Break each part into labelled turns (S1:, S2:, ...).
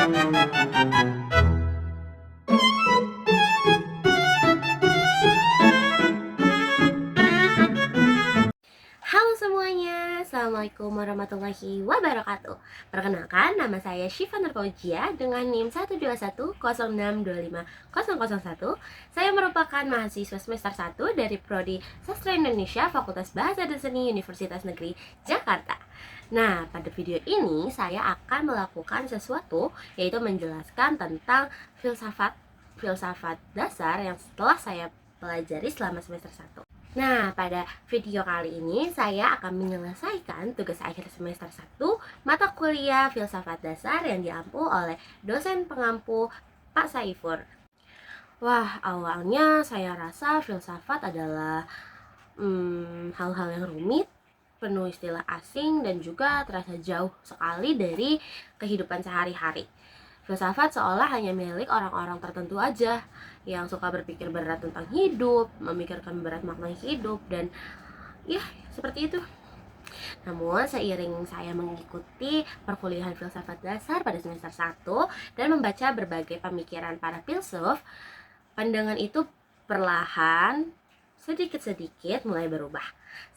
S1: Halo semuanya, Assalamualaikum warahmatullahi wabarakatuh. Perkenalkan, nama saya Syifa Nurfauzia dengan NIM 12106250001. Saya merupakan mahasiswa semester 1 dari Prodi Sastra Indonesia Fakultas Bahasa dan Seni Universitas Negeri Jakarta. Nah, pada video ini saya akan melakukan sesuatu, yaitu menjelaskan tentang filsafat dasar yang telah saya pelajari selama semester 1. Nah, pada video kali ini saya akan menyelesaikan tugas akhir semester 1 mata kuliah filsafat dasar yang diampu oleh dosen pengampu Pak Saifur. Wah, awalnya saya rasa filsafat adalah hal-hal yang rumit, penuh istilah asing, dan juga terasa jauh sekali dari kehidupan sehari-hari. Filsafat seolah hanya milik orang-orang tertentu aja yang suka berpikir berat tentang hidup, memikirkan berat makna hidup, dan ya seperti itu. Namun seiring saya mengikuti perkuliahan filsafat dasar pada semester 1 dan membaca berbagai pemikiran para filsuf, pandangan itu perlahan sedikit-sedikit mulai berubah.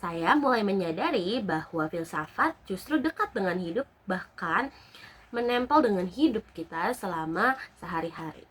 S1: Saya mulai menyadari bahwa filsafat justru dekat dengan hidup, bahkan menempel dengan hidup kita selama sehari-hari.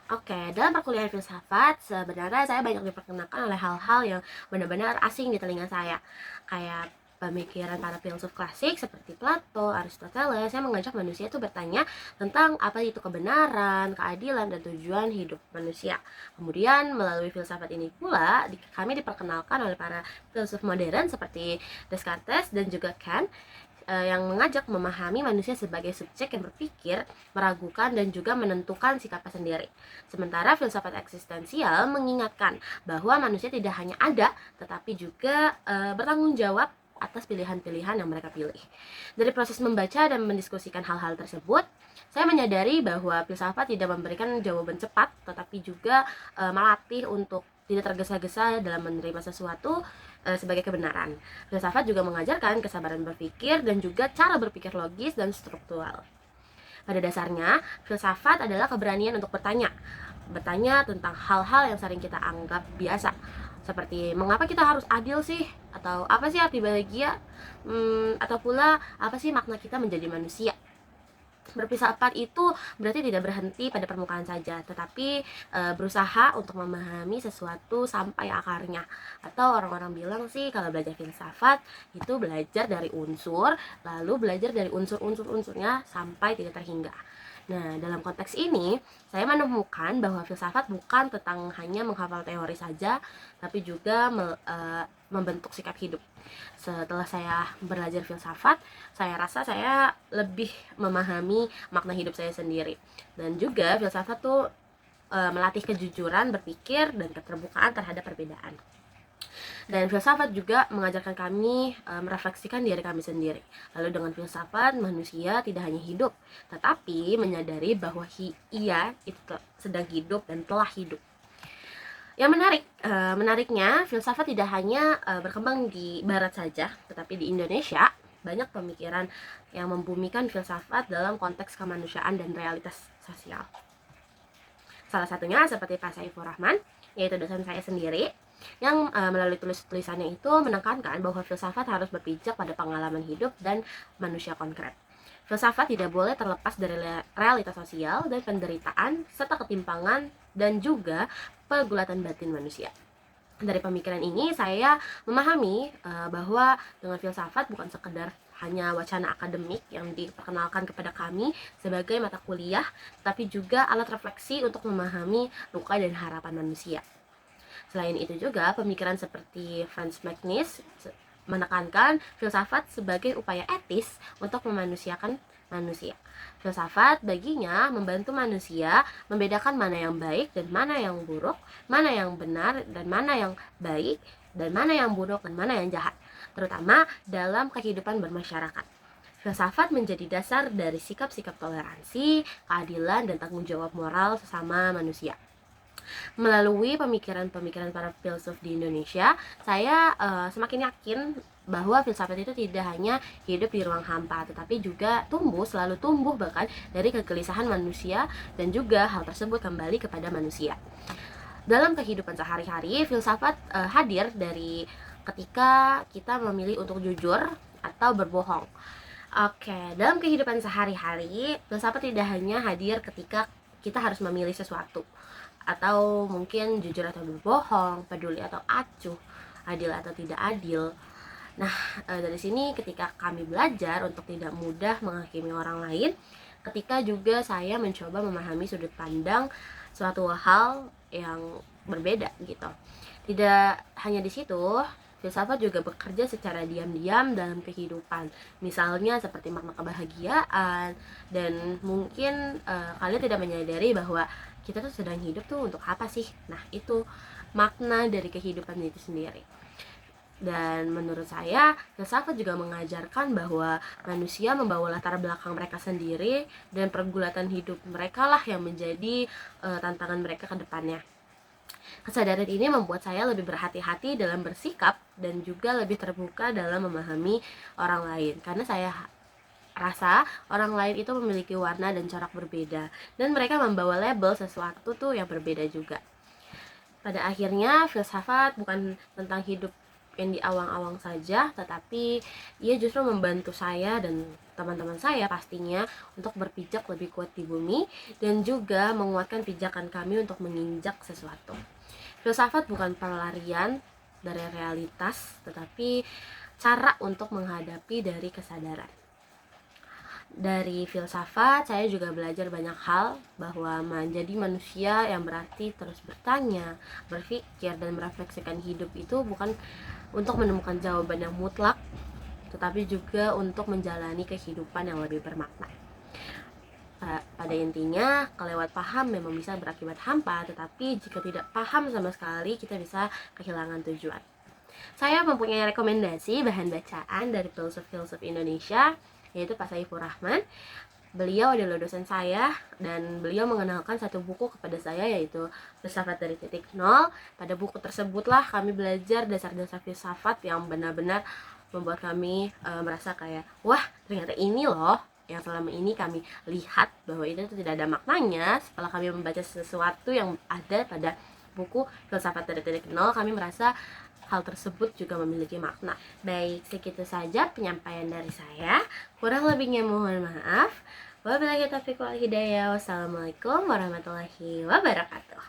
S1: Oke, dalam perkuliahan filsafat sebenarnya saya banyak diperkenalkan oleh hal-hal yang benar-benar asing di telinga saya, kayak pemikiran para filsuf klasik seperti Plato, Aristoteles. Saya mengajak manusia itu bertanya tentang apa itu kebenaran, keadilan, dan tujuan hidup manusia. Kemudian melalui filsafat ini pula kami diperkenalkan oleh para filsuf modern seperti Descartes dan juga Kant, yang mengajak memahami manusia sebagai subjek yang berpikir, meragukan, dan juga menentukan sikapnya sendiri. Sementara filsafat eksistensial mengingatkan bahwa manusia tidak hanya ada, tetapi juga bertanggung jawab atas pilihan-pilihan yang mereka pilih. Dari proses membaca dan mendiskusikan hal-hal tersebut, saya menyadari bahwa filsafat tidak memberikan jawaban cepat, tetapi juga melatih untuk tidak tergesa-gesa dalam menerima sesuatu sebagai kebenaran. Filsafat juga mengajarkan kesabaran berpikir dan juga cara berpikir logis dan struktural. Pada dasarnya, filsafat adalah keberanian untuk bertanya tentang hal-hal yang sering kita anggap biasa, seperti mengapa kita harus adil sih, atau apa sih arti bahagia, atau pula apa sih makna kita menjadi manusia. Berfilsafat itu berarti tidak berhenti pada permukaan saja, tetapi berusaha untuk memahami sesuatu sampai akarnya. Atau orang-orang bilang sih kalau belajar filsafat itu belajar dari unsur, lalu belajar dari unsur-unsurnya sampai tidak terhingga. Nah, dalam konteks ini, saya menemukan bahwa filsafat bukan tentang hanya menghafal teori saja, tapi juga membentuk sikap hidup. Setelah saya belajar filsafat, saya rasa saya lebih memahami makna hidup saya sendiri. Dan juga filsafat tuh melatih kejujuran berpikir dan keterbukaan terhadap perbedaan. Dan filsafat juga mengajarkan kami merefleksikan diri kami sendiri. Lalu dengan filsafat, manusia tidak hanya hidup, tetapi menyadari bahwa ia itu sedang hidup dan telah hidup. Yang menariknya, filsafat tidak hanya berkembang di barat saja, tetapi di Indonesia banyak pemikiran yang membumikan filsafat dalam konteks kemanusiaan dan realitas sosial. Salah satunya seperti Pak Saifur Rahman, yaitu dosen saya sendiri, yang melalui tulisannya itu menekankan bahwa filsafat harus berpijak pada pengalaman hidup dan manusia konkret. Filsafat tidak boleh terlepas dari realitas sosial dan penderitaan serta ketimpangan dan juga pergulatan batin manusia. Dari pemikiran ini saya memahami bahwa dengan filsafat bukan sekedar hanya wacana akademik yang diperkenalkan kepada kami sebagai mata kuliah, tapi juga alat refleksi untuk memahami luka dan harapan manusia. Selain itu juga, pemikiran seperti Franz Magnus menekankan filsafat sebagai upaya etis untuk memanusiakan manusia. Filsafat baginya membantu manusia membedakan mana yang baik dan mana yang buruk, mana yang benar dan mana yang baik, dan mana yang buruk dan mana yang jahat, terutama dalam kehidupan bermasyarakat. Filsafat menjadi dasar dari sikap-sikap toleransi, keadilan, dan tanggung jawab moral sesama manusia. Melalui pemikiran-pemikiran para filsuf di Indonesia, saya semakin yakin bahwa filsafat itu tidak hanya hidup di ruang hampa, tetapi juga selalu tumbuh bahkan dari kegelisahan manusia, dan juga hal tersebut kembali kepada manusia. Dalam kehidupan sehari-hari, filsafat hadir dari ketika kita memilih untuk jujur atau berbohong. Oke, dalam kehidupan sehari-hari, filsafat tidak hanya hadir ketika kita harus memilih sesuatu, atau mungkin jujur atau berbohong, peduli atau acuh, adil atau tidak adil. Nah, dari sini ketika kami belajar untuk tidak mudah menghakimi orang lain, ketika juga saya mencoba memahami sudut pandang suatu hal yang berbeda gitu. Tidak hanya di situ, filsafat juga bekerja secara diam-diam dalam kehidupan. Misalnya seperti makna kebahagiaan, dan mungkin kalian tidak menyadari bahwa kita tuh sedang hidup tuh untuk apa sih? Nah, itu makna dari kehidupan itu sendiri. Dan menurut saya, filsafat juga mengajarkan bahwa manusia membawa latar belakang mereka sendiri, dan pergulatan hidup mereka lah yang menjadi tantangan mereka ke depannya. Kesadaran ini membuat saya lebih berhati-hati dalam bersikap dan juga lebih terbuka dalam memahami orang lain, karena saya rasa orang lain itu memiliki warna dan corak berbeda, dan mereka membawa label sesuatu tuh yang berbeda juga. Pada akhirnya, filsafat bukan tentang hidup yang di awang-awang saja, tetapi ia justru membantu saya dan teman-teman saya pastinya untuk berpijak lebih kuat di bumi, dan juga menguatkan pijakan kami untuk menginjak sesuatu. Filsafat bukan pelarian dari realitas, tetapi cara untuk menghadapi dari kesadaran. Dari filsafat, saya juga belajar banyak hal, bahwa menjadi manusia yang berarti terus bertanya, berpikir, dan merefleksikan hidup itu bukan untuk menemukan jawaban yang mutlak, tetapi juga untuk menjalani kehidupan yang lebih bermakna. Pada intinya, kelewat paham memang bisa berakibat hampa, tetapi jika tidak paham sama sekali, kita bisa kehilangan tujuan. Saya mempunyai rekomendasi bahan bacaan dari filsuf-filsuf Indonesia, yaitu Pak Saiful Rahman. Beliau adalah dosen saya, dan beliau mengenalkan satu buku kepada saya, yaitu Filsafat dari Titik Nol. Pada buku tersebutlah kami belajar dasar-dasar filsafat yang benar-benar membuat kami merasa kayak, wah, ternyata ini loh yang selama ini kami lihat bahwa itu tidak ada maknanya. Setelah kami membaca sesuatu yang ada pada buku Filsafat dari Titik Nol, kami merasa hal tersebut juga memiliki makna. Baik, segitu saja penyampaian dari saya. Kurang lebihnya mohon maaf. Wabillahi taufiq wal hidayah. Wassalamualaikum warahmatullahi wabarakatuh.